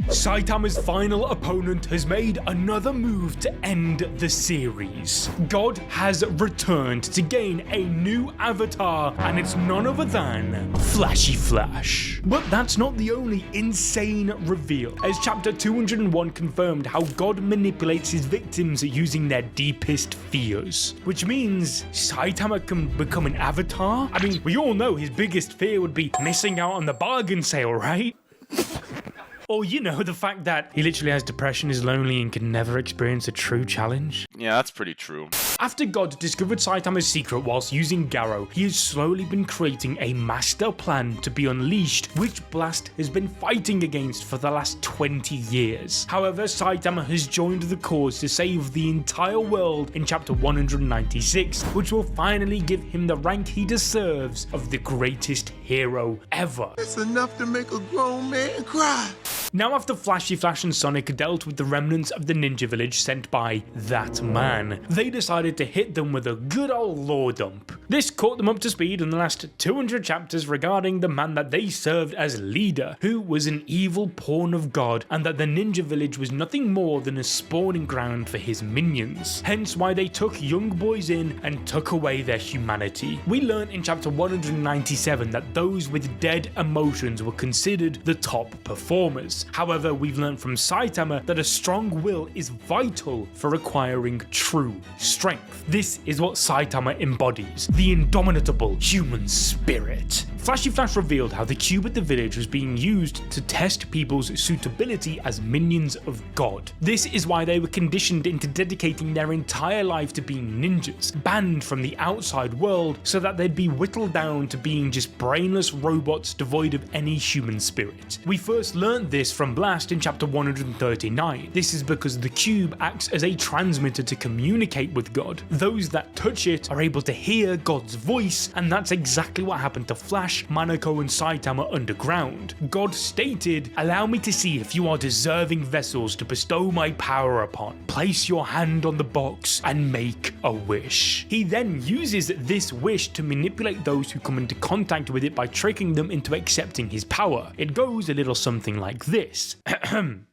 Saitama's final opponent has made another move to end the series. God has returned to gain a new avatar, and it's none other than Flashy Flash. But that's not the only insane reveal, as chapter 201 confirmed how God manipulates his victims using their deepest fears. Which means Saitama can become an avatar? I mean, we all know his biggest fear would be missing out on the bargain sale, right? Or, you know, the fact that he literally has depression, is lonely, and can never experience a true challenge. Yeah, that's pretty true. After God discovered Saitama's secret whilst using Garrow, he has slowly been creating a master plan to be unleashed, which Blast has been fighting against for the last 20 years. However, Saitama has joined the cause to save the entire world in chapter 196, which will finally give him the rank he deserves of the greatest hero ever. It's enough to make a grown man cry. Now, after Flashy Flash and Sonic dealt with the remnants of the ninja village sent by that man, they decided to hit them with a good old lore dump. This caught them up to speed in the last 200 chapters regarding the man that they served as leader, who was an evil pawn of God, and that the ninja village was nothing more than a spawning ground for his minions. Hence why they took young boys in and took away their humanity. We learned in chapter 197 that those with dead emotions were considered the top performers. However, we've learned from Saitama that a strong will is vital for acquiring true strength. This is what Saitama embodies, the indomitable human spirit. Flashy Flash revealed how the cube at the village was being used to test people's suitability as minions of God. This is why they were conditioned into dedicating their entire life to being ninjas, banned from the outside world so that they'd be whittled down to being just brainless robots devoid of any human spirit. We first learned this from Blast in chapter 139. This is because the cube acts as a transmitter to communicate with God. Those that touch it are able to hear God's voice, and that's exactly what happened to Flash, Manako, and Saitama underground. God stated, "Allow me to see if you are deserving vessels to bestow my power upon. Place your hand on the box and make a wish." He then uses this wish to manipulate those who come into contact with it by tricking them into accepting his power. It goes a little something like this.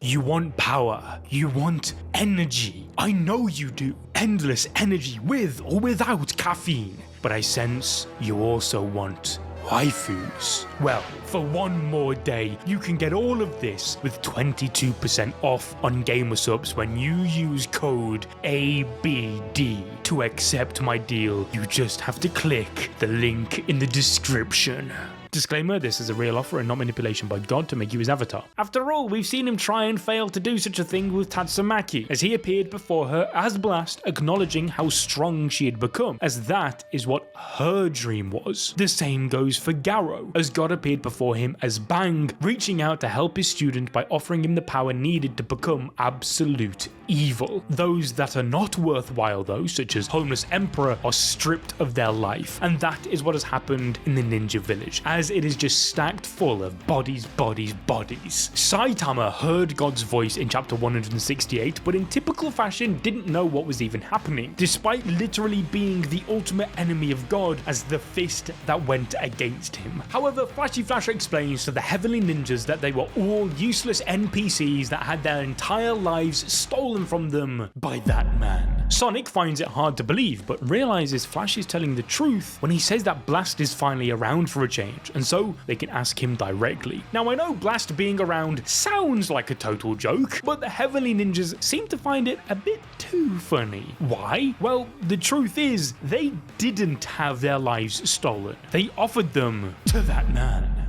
You want power. You want energy. I know you do. Endless energy with or without caffeine. But I sense you also want waifus. Well, for one more day, you can get all of this with 22% off on Gamer Subs when you use code ABD to accept my deal. You just have to click the link in the description. Disclaimer, this is a real offer and not manipulation by God to make you his avatar. After all, we've seen him try and fail to do such a thing with Tatsumaki, as he appeared before her as Blast, acknowledging how strong she had become, as that is what her dream was. The same goes for Garrow, as God appeared before him as Bang, reaching out to help his student by offering him the power needed to become absolute evil. Those that are not worthwhile though, such as Homeless Emperor, are stripped of their life, and that is what has happened in the ninja village, as it is just stacked full of bodies, bodies, bodies. Saitama heard God's voice in chapter 168, but in typical fashion didn't know what was even happening, despite literally being the ultimate enemy of God as the fist that went against him. However, Flashy Flash explains to the Heavenly Ninjas that they were all useless NPCs that had their entire lives stolen from them by that man. Sonic finds it hard to believe, but realizes Flash is telling the truth when he says that Blast is finally around for a change, and so they can ask him directly. Now, I know Blast being around sounds like a total joke, but the Heavenly Ninjas seem to find it a bit too funny. Why? Well, the truth is, they didn't have their lives stolen. They offered them to that man.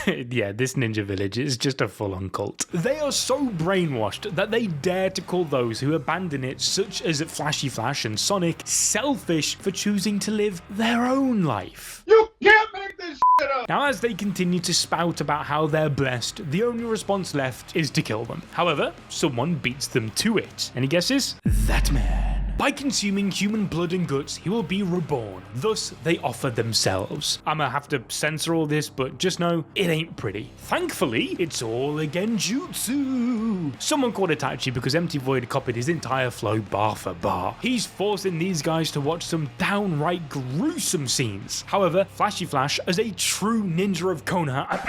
Yeah, this ninja village is just a full-on cult. They are so brainwashed that they dare to call those who abandon it, such as Flashy Flash and Sonic, selfish for choosing to live their own life. You can't make this shit up! Now, as they continue to spout about how they're blessed, the only response left is to kill them. However, someone beats them to it. Any guesses? That man. By consuming human blood and guts, he will be reborn. Thus, they offer themselves. I'm gonna have to censor all this, but just know it ain't pretty. Thankfully, it's all a Genjutsu. Someone called Itachi because Empty Void copied his entire flow bar for bar. He's forcing these guys to watch some downright gruesome scenes. However, Flashy Flash, as a true ninja of Konoha,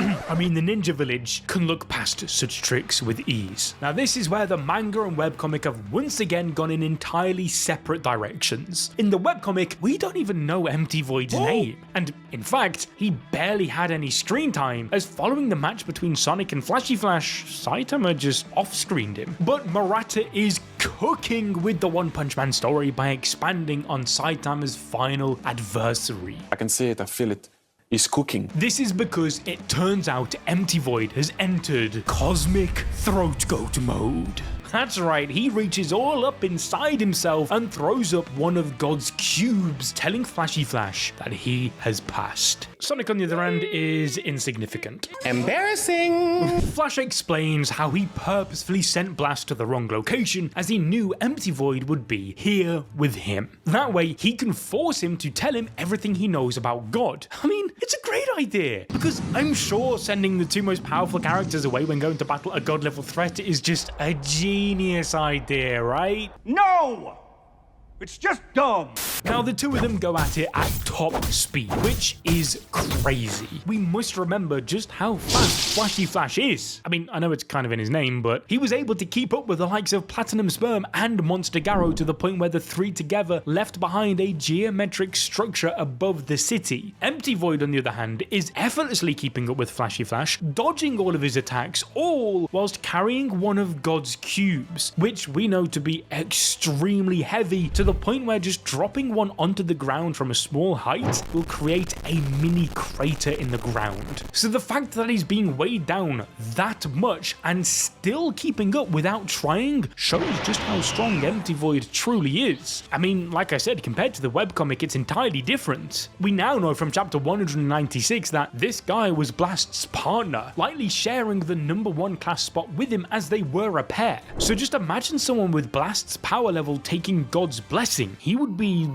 the ninja village, can look past such tricks with ease. Now this is where the manga and webcomic have once again gone in entirely separate directions. In the webcomic, we don't even know Empty Void's name, and in fact, he barely had any screen time, as following the match between Sonic and Flashy Flash, Saitama just off-screened him. But Murata is cooking with the One Punch Man story by expanding on Saitama's final adversary. I can see it, I feel it. He's cooking. This is because it turns out Empty Void has entered Cosmic Throat Goat mode. That's right, he reaches all up inside himself and throws up one of God's cubes, telling Flashy Flash that he has passed. Sonic, on the other hand, is insignificant. Embarrassing! Flash explains how he purposefully sent Blast to the wrong location, as he knew Empty Void would be here with him. That way, he can force him to tell him everything he knows about God. It's a great idea, because I'm sure sending the two most powerful characters away when going to battle a God-level threat is just a genius idea, right? No! It's just dumb. Now the two of them go at it at top speed, which is crazy. We must remember just how fast Flashy Flash is. I know it's kind of in his name, but he was able to keep up with the likes of Platinum Sperm and Monster Garrow to the point where the three together left behind a geometric structure above the city. Empty Void, on the other hand, is effortlessly keeping up with Flashy Flash, dodging all of his attacks, all whilst carrying one of God's cubes, which we know to be extremely heavy, to the point where just dropping one onto the ground from a small height will create a mini crater in the ground. So the fact that he's being weighed down that much and still keeping up without trying shows just how strong Empty Void truly is. Like I said, compared to the webcomic, it's entirely different. We now know from chapter 196 that this guy was Blast's partner, likely sharing the #1 class spot with him as they were a pair. So just imagine someone with Blast's power level taking God's blessing. He would be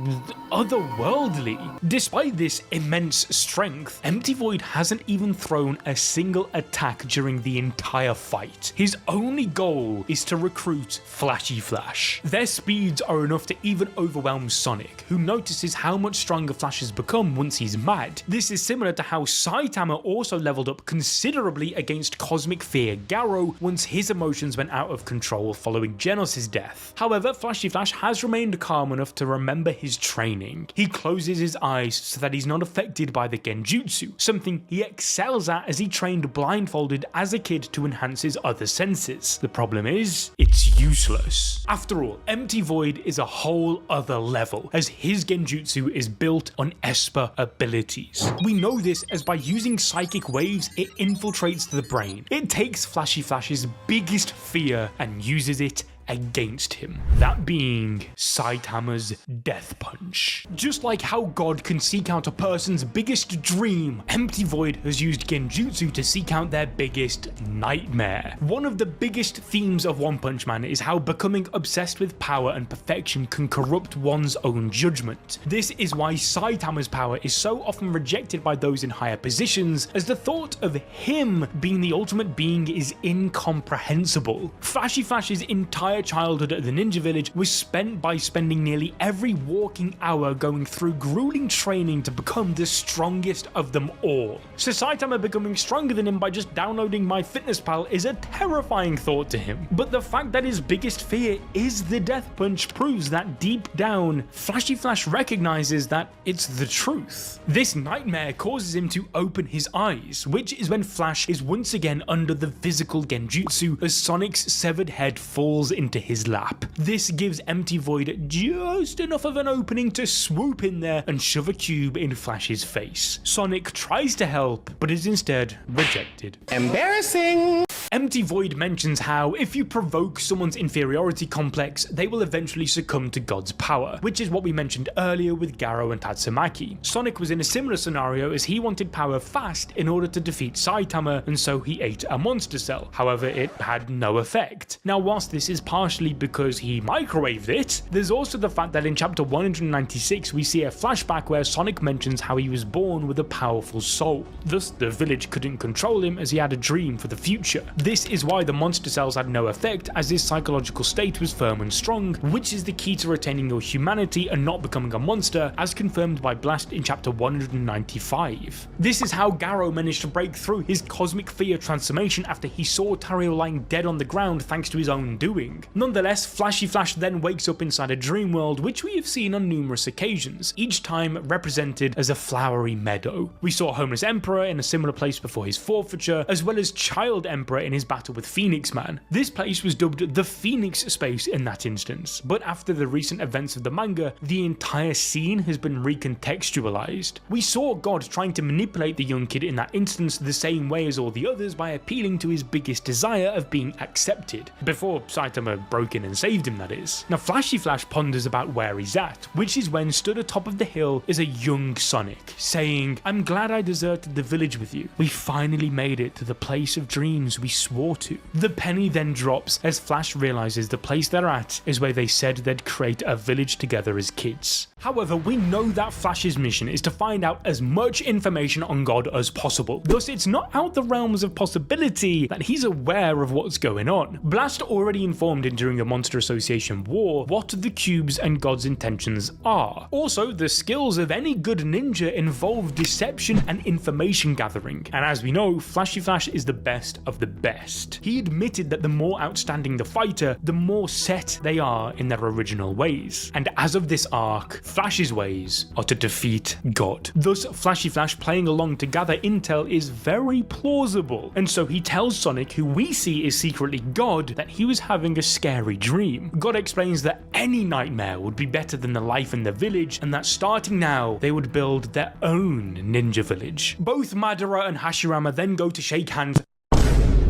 otherworldly. Despite this immense strength, Empty Void hasn't even thrown a single attack during the entire fight. His only goal is to recruit Flashy Flash. Their speeds are enough to even overwhelm Sonic, who notices how much stronger Flash has become once he's mad. This is similar to how Saitama also leveled up considerably against Cosmic Fear Garrow once his emotions went out of control following Genos' death. However, Flashy Flash has remained calm enough to remember his training. He closes his eyes so that he's not affected by the Genjutsu, something he excels at as he trained blindfolded as a kid to enhance his other senses. The problem is, it's useless. After all, Empty Void is a whole other level, as his Genjutsu is built on Esper abilities. We know this as by using psychic waves, it infiltrates the brain. It takes Flashy Flash's biggest fear and uses it against him, that being Saitama's death punch. Just like how God can seek out a person's biggest dream, Empty Void has used Genjutsu to seek out their biggest nightmare. One of the biggest themes of One Punch Man is how becoming obsessed with power and perfection can corrupt one's own judgment. This is why Saitama's power is so often rejected by those in higher positions, as the thought of him being the ultimate being is incomprehensible. Flashy Flash's entire childhood at the ninja village was spent by spending nearly every walking hour going through grueling training to become the strongest of them all. So Saitama becoming stronger than him by just downloading MyFitnessPal is a terrifying thought to him. But the fact that his biggest fear is the death punch proves that deep down, Flashy Flash recognizes that it's the truth. This nightmare causes him to open his eyes, which is when Flash is once again under the physical Genjutsu as Sonic's severed head falls into his lap. This gives Empty Void just enough of an opening to swoop in there and shove a cube in Flash's face. Sonic tries to help, but is instead rejected. Embarrassing! Empty Void mentions how if you provoke someone's inferiority complex, they will eventually succumb to God's power, which is what we mentioned earlier with Garou and Tatsumaki. Sonic was in a similar scenario as he wanted power fast in order to defeat Saitama, and so he ate a monster cell. However, it had no effect. Now, whilst this is partially because he microwaved it, there's also the fact that in chapter 196 we see a flashback where Sonic mentions how he was born with a powerful soul. Thus, the village couldn't control him as he had a dream for the future. This is why the monster cells had no effect, as his psychological state was firm and strong, which is the key to retaining your humanity and not becoming a monster, as confirmed by Blast in chapter 195. This is how Garou managed to break through his cosmic fear transformation after he saw Tario lying dead on the ground thanks to his own doing. Nonetheless, Flashy Flash then wakes up inside a dream world, which we have seen on numerous occasions, each time represented as a flowery meadow. We saw Homeless Emperor in a similar place before his forfeiture, as well as Child Emperor in his battle with Phoenix Man. This place was dubbed the Phoenix Space in that instance, but after the recent events of the manga, the entire scene has been recontextualized. We saw God trying to manipulate the young kid in that instance the same way as all the others by appealing to his biggest desire of being accepted, before Saitama broke in and saved him, that is. Now Flashy Flash ponders about where he's at, which is when stood atop of the hill is a young Sonic, saying, "I'm glad I deserted the village with you. We finally made it to the place of dreams we swore to." The penny then drops as Flash realizes the place they're at is where they said they'd create a village together as kids. However, we know that Flash's mission is to find out as much information on God as possible, thus it's not out the realms of possibility that he's aware of what's going on. Blast already informed him during the Monster Association War what the cubes and God's intentions are. Also, the skills of any good ninja involve deception and information gathering, and as we know, Flashy Flash is the best of the best. He admitted that the more outstanding the fighter, the more set they are in their original ways, and as of this arc, Flash's ways are to defeat God. Thus, Flashy Flash playing along to gather intel is very plausible, and so he tells Sonic, who we see is secretly God, that he was having a scary dream. God explains that any nightmare would be better than the life in the village, and that starting now, they would build their own ninja village. Both Madara and Hashirama then go to shake hands.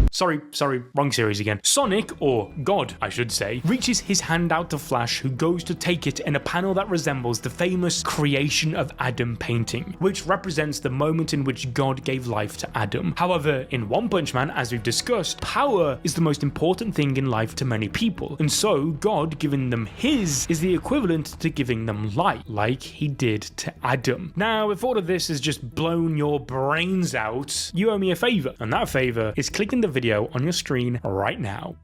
Sorry, wrong series again. Sonic, or God I should say, reaches his hand out to Flash, who goes to take it in a panel that resembles the famous Creation of Adam painting, which represents the moment in which God gave life to Adam. However, in One Punch Man, as we've discussed, power is the most important thing in life to many people, and so God giving them his is the equivalent to giving them light, like he did to Adam. Now, if all of this has just blown your brains out, you owe me a favor, and that favor is clicking the video on your screen right now.